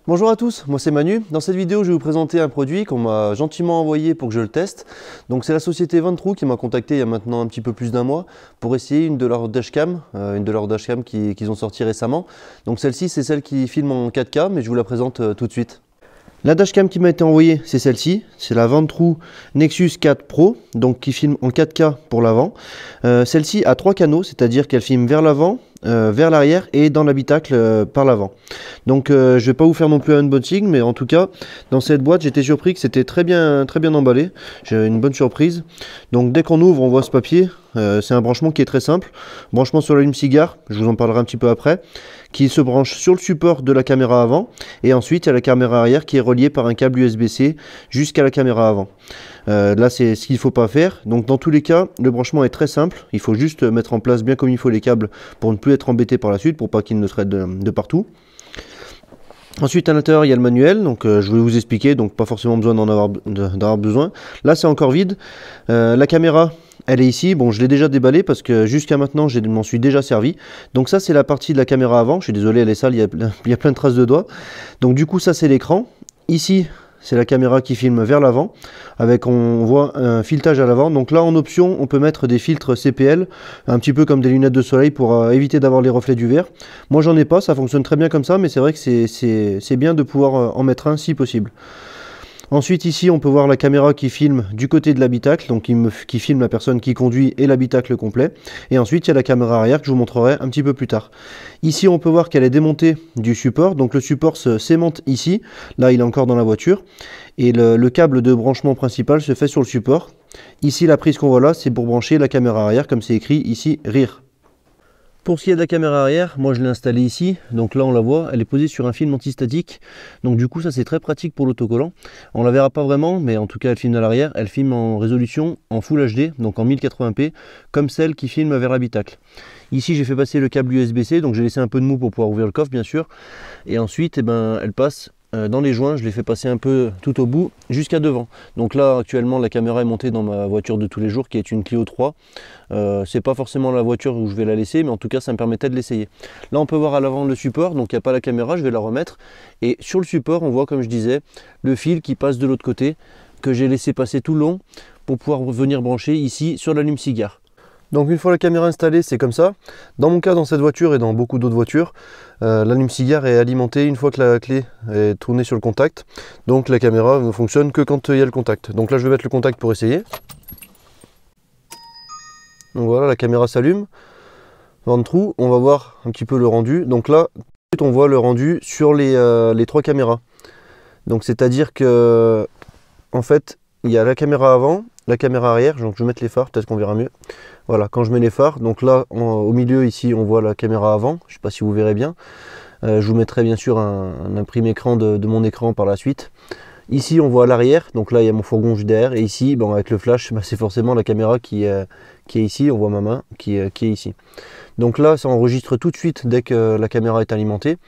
Bonjour à tous, moi c'est Manu. Dans cette vidéo, je vais vous présenter un produit qu'on m'a gentiment envoyé pour que je le teste. Donc c'est la société Ventrue qui m'a contacté il y a maintenant un petit peu plus d'un mois pour essayer une de leurs dashcam, qu'ils ont sorti récemment. Donc celle-ci, c'est celle qui filme en 4K, mais je vous la présente tout de suite. La dashcam qui m'a été envoyée, c'est celle-ci, c'est la Ventrue Nexus 4 Pro, donc qui filme en 4K pour l'avant. Celle-ci a 3 canaux, c'est-à-dire qu'elle filme vers l'avant, vers l'arrière et dans l'habitacle par l'avant. Donc je vais pas vous faire non plus un unboxing, mais en tout cas dans cette boîte j'étais surpris que c'était très bien emballé. J'ai une bonne surprise. Donc dès qu'on ouvre on voit ce papier. C'est un branchement qui est très simple, branchement sur l'allume-cigare, je vous en parlerai un petit peu après, qui se branche sur le support de la caméra avant, et ensuite il y a la caméra arrière qui est reliée par un câble USB-C jusqu'à la caméra avant. Là c'est ce qu'il ne faut pas faire, donc dans tous les cas le branchement est très simple, il faut juste mettre en place bien comme il faut les câbles pour ne plus être embêté par la suite, pour pas qu'ils ne traitent de partout. Ensuite à l'intérieur il y a le manuel, donc je vais vous expliquer, donc pas forcément besoin d'en avoir besoin. Là c'est encore vide, la caméra elle est ici, bon je l'ai déjà déballée parce que jusqu'à maintenant je m'en suis déjà servi. Donc ça c'est la partie de la caméra avant, je suis désolé elle est sale, il y a plein de traces de doigts. Donc du coup ça c'est l'écran, ici c'est la caméra qui filme vers l'avant, avec on voit un filetage à l'avant. Donc là en option on peut mettre des filtres CPL, un petit peu comme des lunettes de soleil pour éviter d'avoir les reflets du verre. Moi j'en ai pas, ça fonctionne très bien comme ça, mais c'est vrai que c'est bien de pouvoir en mettre un si possible. Ensuite ici on peut voir la caméra qui filme du côté de l'habitacle, donc qui filme la personne qui conduit et l'habitacle complet. Et ensuite il y a la caméra arrière que je vous montrerai un petit peu plus tard. Ici on peut voir qu'elle est démontée du support, donc le support se s'aimente ici, là il est encore dans la voiture. Et le câble de branchement principal se fait sur le support. Ici la prise qu'on voit là c'est pour brancher la caméra arrière comme c'est écrit ici rear. Pour ce qui est de la caméra arrière, moi je l'ai installée ici, donc là on la voit, elle est posée sur un film antistatique, donc du coup ça c'est très pratique pour l'autocollant. On la verra pas vraiment, mais en tout cas elle filme à l'arrière, elle filme en résolution en Full HD, donc en 1080p, comme celle qui filme vers l'habitacle. Ici j'ai fait passer le câble USB-C, donc j'ai laissé un peu de mou pour pouvoir ouvrir le coffre bien sûr, et ensuite elle passe dans les joints, je l'ai fait passer un peu tout au bout jusqu'à devant. Donc là actuellement la caméra est montée dans ma voiture de tous les jours qui est une Clio 3. C'est pas forcément la voiture où je vais la laisser, mais en tout cas ça me permettait de l'essayer. Là on peut voir à l'avant le support, donc il n'y a pas la caméra, je vais la remettre. Et sur le support on voit, comme je disais, le fil qui passe de l'autre côté, que j'ai laissé passer tout le long pour pouvoir venir brancher ici sur l'allume-cigare. Donc une fois la caméra installée, c'est comme ça. Dans mon cas, dans cette voiture et dans beaucoup d'autres voitures, l'allume-cigare est alimenté une fois que la clé est tournée sur le contact. Donc la caméra ne fonctionne que quand il y a le contact. Donc là je vais mettre le contact pour essayer. Donc voilà, la caméra s'allume. Ventrue, on va voir un petit peu le rendu. Donc là, on voit le rendu sur les 3 caméras. Donc c'est-à-dire que en fait, il y a la caméra avant, la caméra arrière. Donc je vais mettre les phares, peut-être qu'on verra mieux. Voilà, quand je mets les phares, donc là au milieu ici on voit la caméra avant, je ne sais pas si vous verrez bien. Je vous mettrai bien sûr un imprimé écran de mon écran par la suite. Ici on voit l'arrière, donc là il y a mon fourgon juste derrière, et ici bon, avec le flash c'est forcément la caméra qui est ici, on voit ma main qui est ici. Donc là ça enregistre tout de suite dès que la caméra est alimentée.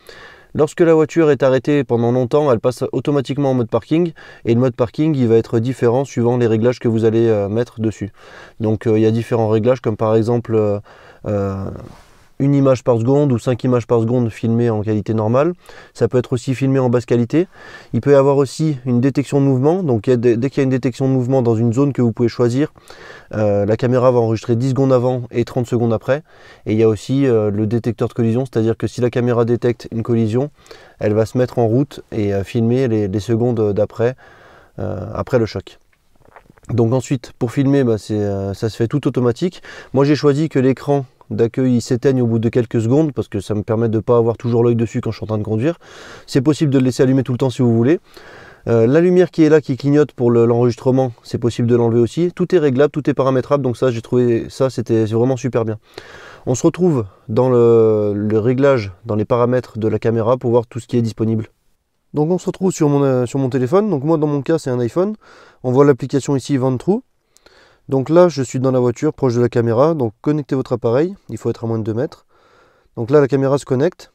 Lorsque la voiture est arrêtée pendant longtemps, elle passe automatiquement en mode parking, et le mode parking il va être différent suivant les réglages que vous allez mettre dessus. Donc il y a différents réglages comme par exemple une image par seconde ou 5 images par seconde filmées en qualité normale. Ça peut être aussi filmé en basse qualité. Il peut y avoir aussi une détection de mouvement. Donc dès qu'il y a une détection de mouvement dans une zone que vous pouvez choisir, la caméra va enregistrer 10 secondes avant et 30 secondes après. Et il y a aussi le détecteur de collision, c'est-à-dire que si la caméra détecte une collision, elle va se mettre en route et filmer les secondes d'après, après le choc. Donc ensuite, pour filmer, ça se fait tout automatique. Moi j'ai choisi que l'écran d'accueil s'éteigne au bout de quelques secondes parce que ça me permet de ne pas avoir toujours l'œil dessus quand je suis en train de conduire. C'est possible de le laisser allumer tout le temps si vous voulez. La lumière qui est là, qui clignote pour l'enregistrement, c'est possible de l'enlever aussi. Tout est réglable, tout est paramétrable, donc ça j'ai trouvé ça c'est vraiment super bien. On se retrouve dans le réglage, dans les paramètres de la caméra pour voir tout ce qui est disponible. Donc on se retrouve sur mon téléphone, donc moi dans mon cas c'est un iPhone. On voit l'application ici Ventrue. Donc là, je suis dans la voiture, proche de la caméra. Donc connectez votre appareil, il faut être à moins de 2 mètres. Donc là, la caméra se connecte.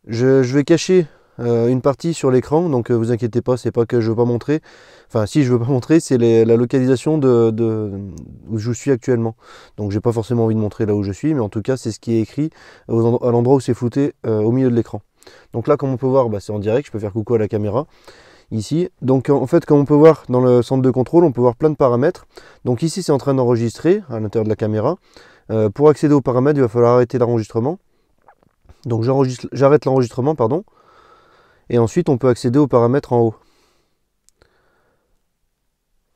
Je vais cacher une partie sur l'écran, donc vous inquiétez pas, c'est pas que je veux pas montrer. Enfin, si je veux pas montrer, c'est la localisation où je suis actuellement. Donc j'ai pas forcément envie de montrer là où je suis, mais en tout cas, c'est ce qui est écrit à l'endroit où c'est flouté au milieu de l'écran. Donc là, comme on peut voir, bah, c'est en direct, je peux faire coucou à la caméra ici. Donc en fait, comme on peut voir dans le centre de contrôle, on peut voir plein de paramètres. Donc ici, c'est en train d'enregistrer à l'intérieur de la caméra. Pour accéder aux paramètres, il va falloir arrêter l'enregistrement. Donc j'arrête l'enregistrement, pardon. Et ensuite, on peut accéder aux paramètres en haut.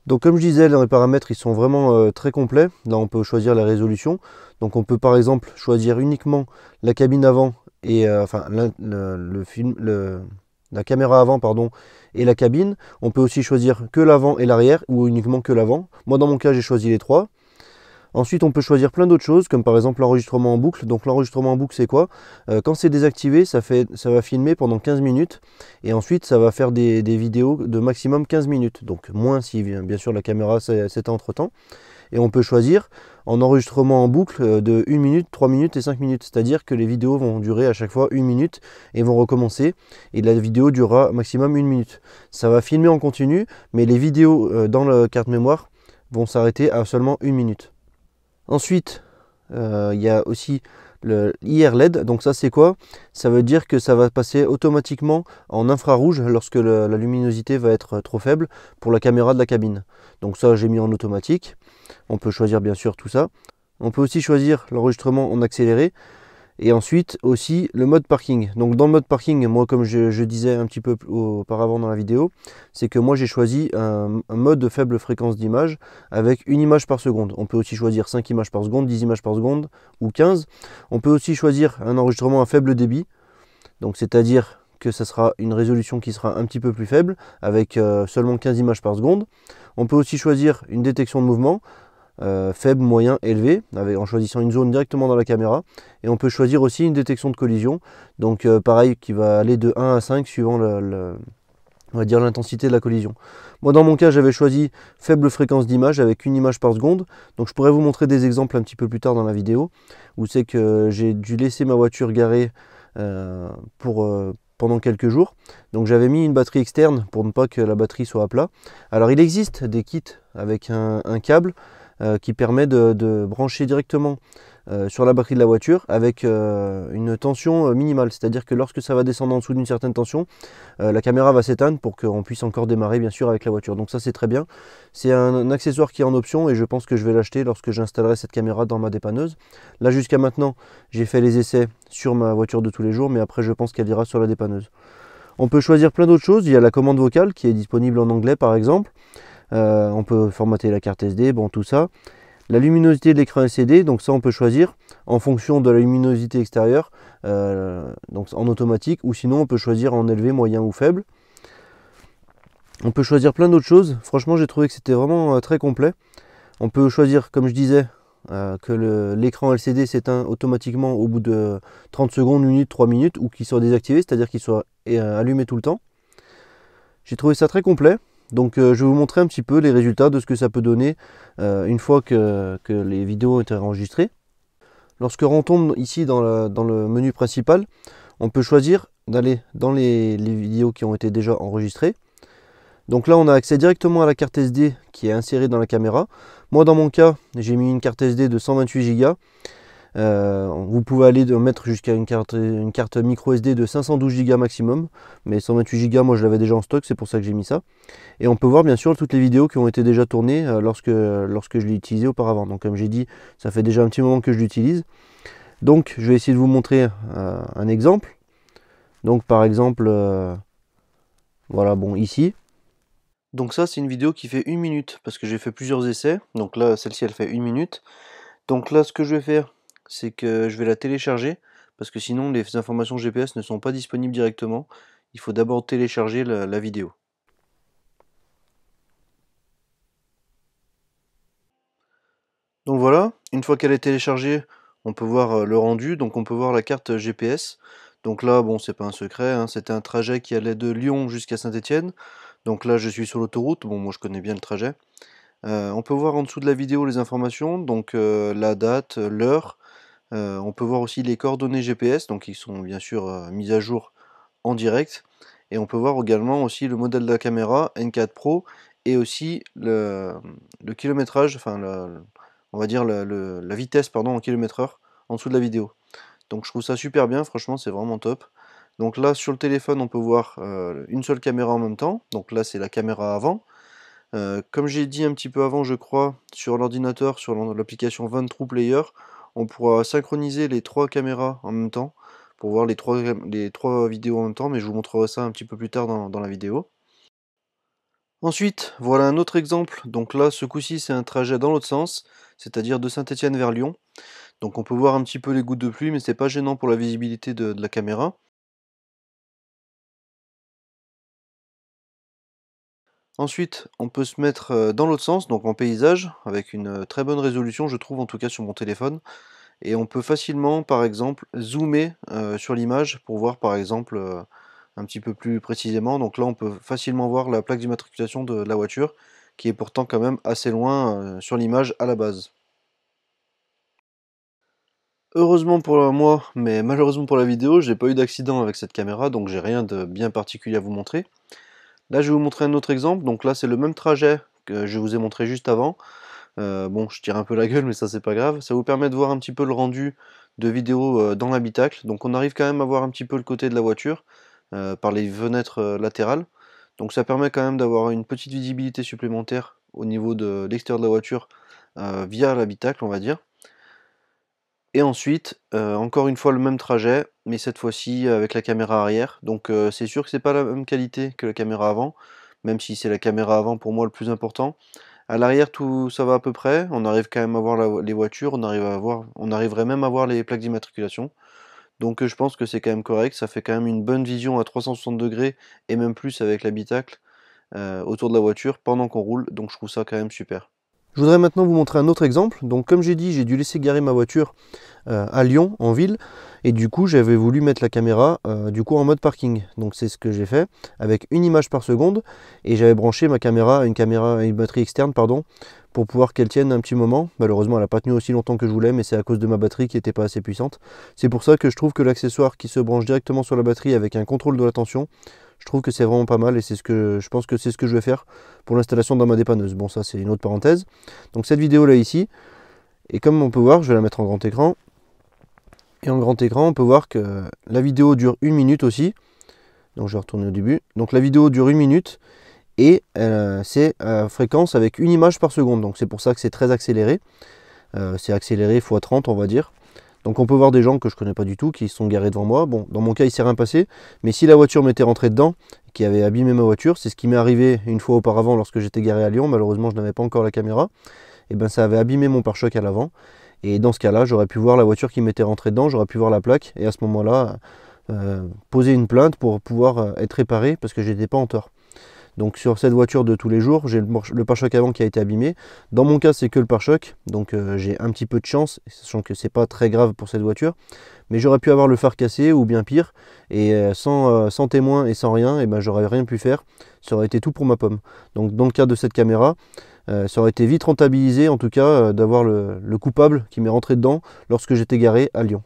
Donc comme je disais, les paramètres ils sont vraiment très complets. Là on peut choisir la résolution. Donc on peut par exemple choisir uniquement la cabine avant et enfin la caméra avant pardon et la cabine. On peut aussi choisir que l'avant et l'arrière ou uniquement que l'avant. Moi dans mon cas j'ai choisi les trois. Ensuite, on peut choisir plein d'autres choses, comme par exemple l'enregistrement en boucle. Donc l'enregistrement en boucle, c'est quoi? Quand c'est désactivé, ça va filmer pendant 15 minutes. Et ensuite, ça va faire des vidéos de maximum 15 minutes. Donc moins si bien sûr la caméra s'éteint entre-temps. Et on peut choisir en enregistrement en boucle de 1 minute, 3 minutes et 5 minutes. C'est-à-dire que les vidéos vont durer à chaque fois 1 minute et vont recommencer. Et la vidéo durera maximum 1 minute. Ça va filmer en continu, mais les vidéos dans la carte mémoire vont s'arrêter à seulement 1 minute. Ensuite, il y a aussi le IR LED. Donc ça c'est quoi? Ça veut dire que ça va passer automatiquement en infrarouge lorsque la luminosité va être trop faible pour la caméra de la cabine. Donc ça j'ai mis en automatique. On peut choisir bien sûr tout ça. On peut aussi choisir l'enregistrement en accéléré. Et ensuite aussi le mode parking. Donc dans le mode parking, moi comme je disais un petit peu auparavant dans la vidéo, c'est que moi j'ai choisi un mode de faible fréquence d'image avec une image par seconde. On peut aussi choisir 5 images par seconde, 10 images par seconde ou 15. On peut aussi choisir un enregistrement à faible débit. Donc c'est-à-dire que ça sera une résolution qui sera un petit peu plus faible avec seulement 15 images par seconde. On peut aussi choisir une détection de mouvement. Faible, moyen, élevé, en choisissant une zone directement dans la caméra. Et on peut choisir aussi une détection de collision, donc pareil, qui va aller de 1 à 5 suivant on va dire l'intensité de la collision. Moi dans mon cas j'avais choisi faible fréquence d'image avec une image par seconde. Donc je pourrais vous montrer des exemples un petit peu plus tard dans la vidéo, où c'est que j'ai dû laisser ma voiture garée pendant quelques jours. Donc j'avais mis une batterie externe pour ne pas que la batterie soit à plat. Alors il existe des kits avec un câble qui permet de brancher directement sur la batterie de la voiture avec une tension minimale. C'est-à-dire que lorsque ça va descendre en dessous d'une certaine tension, la caméra va s'éteindre pour qu'on puisse encore démarrer bien sûr avec la voiture. Donc ça c'est très bien. C'est un accessoire qui est en option et je pense que je vais l'acheter lorsque j'installerai cette caméra dans ma dépanneuse. Là jusqu'à maintenant, j'ai fait les essais sur ma voiture de tous les jours, mais après je pense qu'elle ira sur la dépanneuse. On peut choisir plein d'autres choses. Il y a la commande vocale qui est disponible en anglais par exemple. On peut formater la carte SD, bon tout ça. La luminosité de l'écran LCD, donc ça on peut choisir en fonction de la luminosité extérieure, donc en automatique, ou sinon on peut choisir en élevé, moyen ou faible. On peut choisir plein d'autres choses. Franchement j'ai trouvé que c'était vraiment très complet. On peut choisir, comme je disais, que l'écran LCD s'éteint automatiquement au bout de 30 secondes, 1 minute, 3 minutes, ou qu'il soit désactivé, c'est-à-dire qu'il soit allumé tout le temps. J'ai trouvé ça très complet. Donc je vais vous montrer un petit peu les résultats de ce que ça peut donner une fois que les vidéos ont été enregistrées. Lorsque on tombe ici dans le menu principal, on peut choisir d'aller dans les vidéos qui ont été déjà enregistrées. Donc là on a accès directement à la carte SD qui est insérée dans la caméra. Moi dans mon cas, j'ai mis une carte SD de 128 Go. Vous pouvez aller mettre jusqu'à une carte micro SD de 512 Go maximum, mais 128 Go moi je l'avais déjà en stock, c'est pour ça que j'ai mis ça. Et on peut voir bien sûr toutes les vidéos qui ont été déjà tournées lorsque je l'ai utilisé auparavant. Donc comme j'ai dit, ça fait déjà un petit moment que je l'utilise. Donc je vais essayer de vous montrer un exemple. Donc par exemple, voilà, bon ici. Donc ça c'est une vidéo qui fait 1 minute, parce que j'ai fait plusieurs essais. Donc là celle-ci elle fait 1 minute. Donc là ce que je vais faire, c'est que je vais la télécharger, parce que sinon les informations GPS ne sont pas disponibles directement. Il faut d'abord télécharger la vidéo. Donc voilà, une fois qu'elle est téléchargée, on peut voir le rendu, donc on peut voir la carte GPS. Donc là, bon, c'est pas un secret, hein, c'était un trajet qui allait de Lyon jusqu'à Saint-Étienne. Donc là, je suis sur l'autoroute, bon, moi je connais bien le trajet. On peut voir en dessous de la vidéo les informations, donc la date, l'heure. On peut voir aussi les coordonnées GPS, donc ils sont bien sûr mises à jour en direct. Et on peut voir également aussi le modèle de la caméra N4 Pro et aussi le kilométrage, enfin on va dire la vitesse pardon, en km/h en dessous de la vidéo. Donc je trouve ça super bien, franchement c'est vraiment top. Donc là sur le téléphone on peut voir une seule caméra en même temps, donc là c'est la caméra avant. Comme j'ai dit un petit peu avant je crois, sur l'ordinateur, sur l'application Ventrue Player, on pourra synchroniser les 3 caméras en même temps, pour voir les trois vidéos en même temps, mais je vous montrerai ça un petit peu plus tard dans la vidéo. Ensuite, voilà un autre exemple, donc là ce coup-ci c'est un trajet dans l'autre sens, c'est-à-dire de Saint-Étienne vers Lyon. Donc on peut voir un petit peu les gouttes de pluie, mais c'est pas gênant pour la visibilité de la caméra. Ensuite, on peut se mettre dans l'autre sens, donc en paysage, avec une très bonne résolution, je trouve en tout cas sur mon téléphone. Et on peut facilement, par exemple, zoomer sur l'image pour voir par exemple un petit peu plus précisément. Donc là, on peut facilement voir la plaque d'immatriculation de la voiture, qui est pourtant quand même assez loin sur l'image à la base. Heureusement pour moi, mais malheureusement pour la vidéo, j'ai pas eu d'accident avec cette caméra, donc j'ai rien de bien particulier à vous montrer. Là, je vais vous montrer un autre exemple. Donc là, c'est le même trajet que je vous ai montré juste avant. Bon, je tire un peu la gueule, mais ça, c'est pas grave. Ça vous permet de voir un petit peu le rendu de vidéo dans l'habitacle. Donc on arrive quand même à voir un petit peu le côté de la voiture par les fenêtres latérales. Donc ça permet quand même d'avoir une petite visibilité supplémentaire au niveau de l'extérieur de la voiture via l'habitacle, on va dire. Et ensuite, encore une fois le même trajet, mais cette fois-ci avec la caméra arrière. Donc c'est sûr que c'est pas la même qualité que la caméra avant, même si c'est la caméra avant pour moi le plus important. À l'arrière tout ça va à peu près, on arrive quand même à voir les voitures, on arriverait même à voir les plaques d'immatriculation. Donc je pense que c'est quand même correct, ça fait quand même une bonne vision à 360° et même plus avec l'habitacle autour de la voiture pendant qu'on roule, donc je trouve ça quand même super. Je voudrais maintenant vous montrer un autre exemple. Donc comme j'ai dit, j'ai dû laisser garer ma voiture à Lyon, en ville, et du coup j'avais voulu mettre la caméra du coup en mode parking. Donc c'est ce que j'ai fait, avec une image par seconde, et j'avais branché ma caméra à une batterie externe, pardon, pour pouvoir qu'elle tienne un petit moment. Malheureusement elle n'a pas tenu aussi longtemps que je voulais, mais c'est à cause de ma batterie qui n'était pas assez puissante. C'est pour ça que je trouve que l'accessoire qui se branche directement sur la batterie avec un contrôle de la tension, je trouve que c'est vraiment pas mal, et c'est ce que je pense que c'est ce que je vais faire pour l'installation dans ma dépanneuse. Bon, ça c'est une autre parenthèse. Donc cette vidéo là ici, et comme on peut voir, je vais la mettre en grand écran. Et en grand écran, on peut voir que la vidéo dure 1 minute aussi. Donc je vais retourner au début. Donc la vidéo dure 1 minute et c'est à fréquence avec une image par seconde. Donc c'est pour ça que c'est très accéléré. C'est accéléré x 30 on va dire. Donc on peut voir des gens que je connais pas du tout qui sont garés devant moi. Bon, dans mon cas il s'est rien passé, mais si la voiture m'était rentrée dedans, qui avait abîmé ma voiture, c'est ce qui m'est arrivé une fois auparavant lorsque j'étais garé à Lyon, malheureusement je n'avais pas encore la caméra, et ben ça avait abîmé mon pare-choc à l'avant. Et dans ce cas-là, j'aurais pu voir la voiture qui m'était rentrée dedans, j'aurais pu voir la plaque, et à ce moment-là, poser une plainte pour pouvoir être réparé parce que j'étais pas en tort. Donc sur cette voiture de tous les jours, j'ai le pare-choc avant qui a été abîmé. Dans mon cas, c'est que le pare-choc, donc j'ai un petit peu de chance, sachant que c'est pas très grave pour cette voiture. Mais j'aurais pu avoir le phare cassé ou bien pire, et sans témoin et sans rien, et ben j'aurais rien pu faire. Ça aurait été tout pour ma pomme. Donc dans le cas de cette caméra, ça aurait été vite rentabilisé, en tout cas, d'avoir le coupable qui m'est rentré dedans lorsque j'étais garé à Lyon.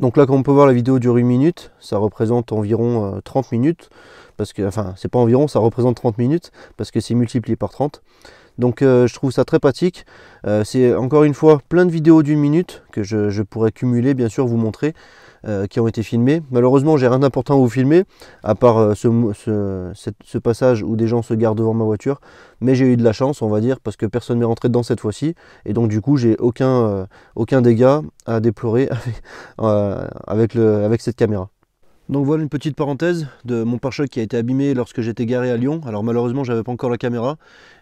Donc là, comme on peut voir, la vidéo dure 1 minute, ça représente environ 30 minutes, parce que, enfin, c'est pas environ, ça représente 30 minutes, parce que c'est multiplié par 30. Donc je trouve ça très pratique. C'est encore une fois plein de vidéos d'1 minute que je pourrais cumuler, bien sûr, vous montrer, qui ont été filmées. Malheureusement, j'ai rien d'important à vous filmer, à part ce passage où des gens se garent devant ma voiture. Mais j'ai eu de la chance, on va dire, parce que personne n'est rentré dedans cette fois-ci. Et donc du coup, j'ai aucun dégât à déplorer avec cette caméra. Donc voilà une petite parenthèse de mon pare-choc qui a été abîmé lorsque j'étais garé à Lyon. Alors malheureusement j'avais pas encore la caméra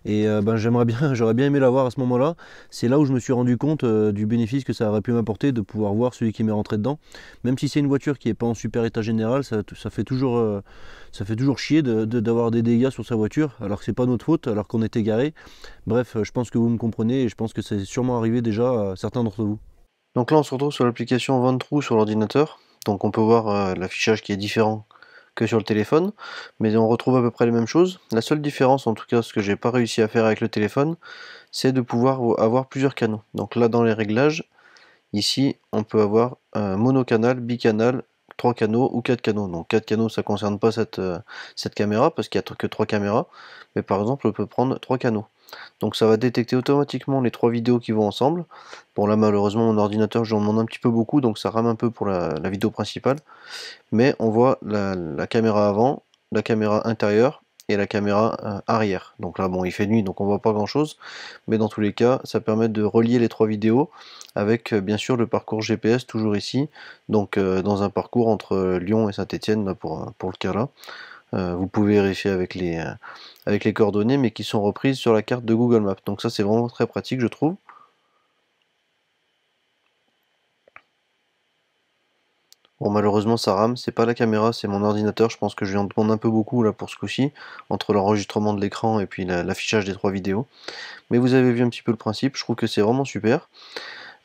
et j'aurais bien aimé l'avoir à ce moment-là. C'est là où je me suis rendu compte du bénéfice que ça aurait pu m'apporter de pouvoir voir celui qui m'est rentré dedans. Même si c'est une voiture qui n'est pas en super état général, ça fait toujours chier d'avoir des dégâts sur sa voiture alors que c'est pas notre faute, alors qu'on était garé. Bref, je pense que vous me comprenez et je pense que c'est sûrement arrivé déjà à certains d'entre vous. Donc là on se retrouve sur l'application Ventrue sur l'ordinateur. Donc on peut voir l'affichage qui est différent que sur le téléphone, mais on retrouve à peu près les mêmes choses. La seule différence, en tout cas ce que j'ai pas réussi à faire avec le téléphone, c'est de pouvoir avoir plusieurs canaux. Donc là dans les réglages, ici on peut avoir monocanal, bicanal, 3 canaux ou 4 canaux. Donc 4 canaux ça concerne pas cette caméra parce qu'il n'y a que 3 caméras, mais par exemple on peut prendre 3 canaux. Donc ça va détecter automatiquement les 3 vidéos qui vont ensemble. Bon là malheureusement mon ordinateur je lui en demande un petit peu beaucoup, donc ça rame un peu pour la vidéo principale. Mais on voit la caméra avant, la caméra intérieure et la caméra arrière. Donc là bon il fait nuit donc on voit pas grand chose, mais dans tous les cas ça permet de relier les 3 vidéos avec bien sûr le parcours GPS toujours ici, donc dans un parcours entre Lyon et Saint-Étienne pour le cas là. Vous pouvez vérifier avec les coordonnées, mais qui sont reprises sur la carte de Google Maps. Donc ça, c'est vraiment très pratique, je trouve. Bon, malheureusement, ça rame. C'est pas la caméra, c'est mon ordinateur. Je pense que je lui en demande un peu beaucoup là pour ce coup-ci, entre l'enregistrement de l'écran et puis l'affichage des 3 vidéos. Mais vous avez vu un petit peu le principe. Je trouve que c'est vraiment super.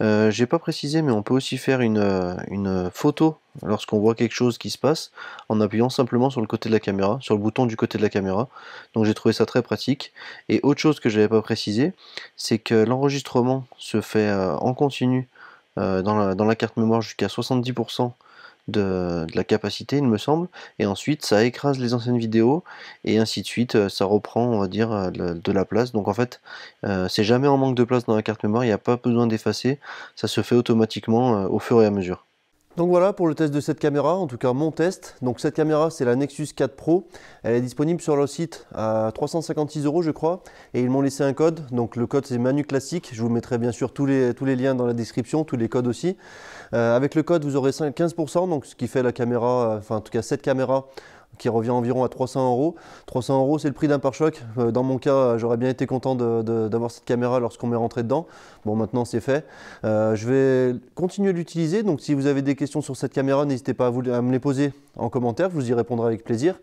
J'ai pas précisé, mais on peut aussi faire une photo lorsqu'on voit quelque chose qui se passe en appuyant simplement sur le côté de la caméra, sur le bouton du côté de la caméra. Donc j'ai trouvé ça très pratique. Et autre chose que j'avais pas précisé, c'est que l'enregistrement se fait en continu dans la carte mémoire jusqu'à 70% de la capacité, il me semble, et ensuite ça écrase les anciennes vidéos, et ainsi de suite, ça reprend, on va dire, de la place. Donc en fait, c'est jamais en manque de place dans la carte mémoire, il n'y a pas besoin d'effacer, ça se fait automatiquement au fur et à mesure. Donc voilà pour le test de cette caméra, en tout cas mon test. Donc cette caméra c'est la Nexus 4 Pro, elle est disponible sur leur site à 356 € je crois, et ils m'ont laissé un code, donc le code c'est Manu Classique, je vous mettrai bien sûr tous les liens dans la description, tous les codes aussi. Avec le code vous aurez 15%, donc ce qui fait la caméra, enfin en tout cas cette caméra, qui revient environ à 300 €. 300 € c'est le prix d'un pare-choc. Dans mon cas, j'aurais bien été content d'avoir cette caméra lorsqu'on m'est rentré dedans. Bon, maintenant c'est fait. Je vais continuer de l'utiliser, donc si vous avez des questions sur cette caméra, n'hésitez pas à me les poser en commentaire, je vous y répondrai avec plaisir.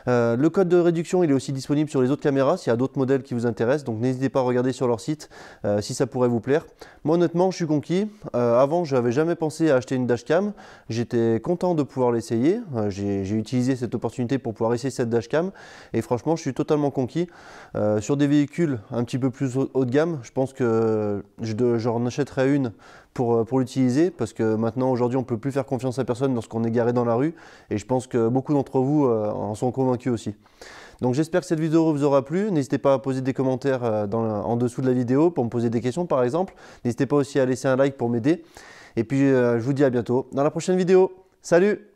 Le code de réduction il est aussi disponible sur les autres caméras s'il y a d'autres modèles qui vous intéressent, donc n'hésitez pas à regarder sur leur site si ça pourrait vous plaire. Moi honnêtement je suis conquis. Avant je n'avais jamais pensé à acheter une dashcam, j'étais content de pouvoir l'essayer, j'ai utilisé cette opportunité pour pouvoir essayer cette dashcam et franchement je suis totalement conquis. Sur des véhicules un petit peu plus haut de gamme, je pense que j'en achèterai une pour l'utiliser, parce que maintenant aujourd'hui on ne peut plus faire confiance à personne lorsqu'on est garé dans la rue, et je pense que beaucoup d'entre vous en sont convaincus aussi. Donc j'espère que cette vidéo vous aura plu, n'hésitez pas à poser des commentaires en dessous de la vidéo pour me poser des questions par exemple, n'hésitez pas aussi à laisser un like pour m'aider, et puis je vous dis à bientôt dans la prochaine vidéo. Salut!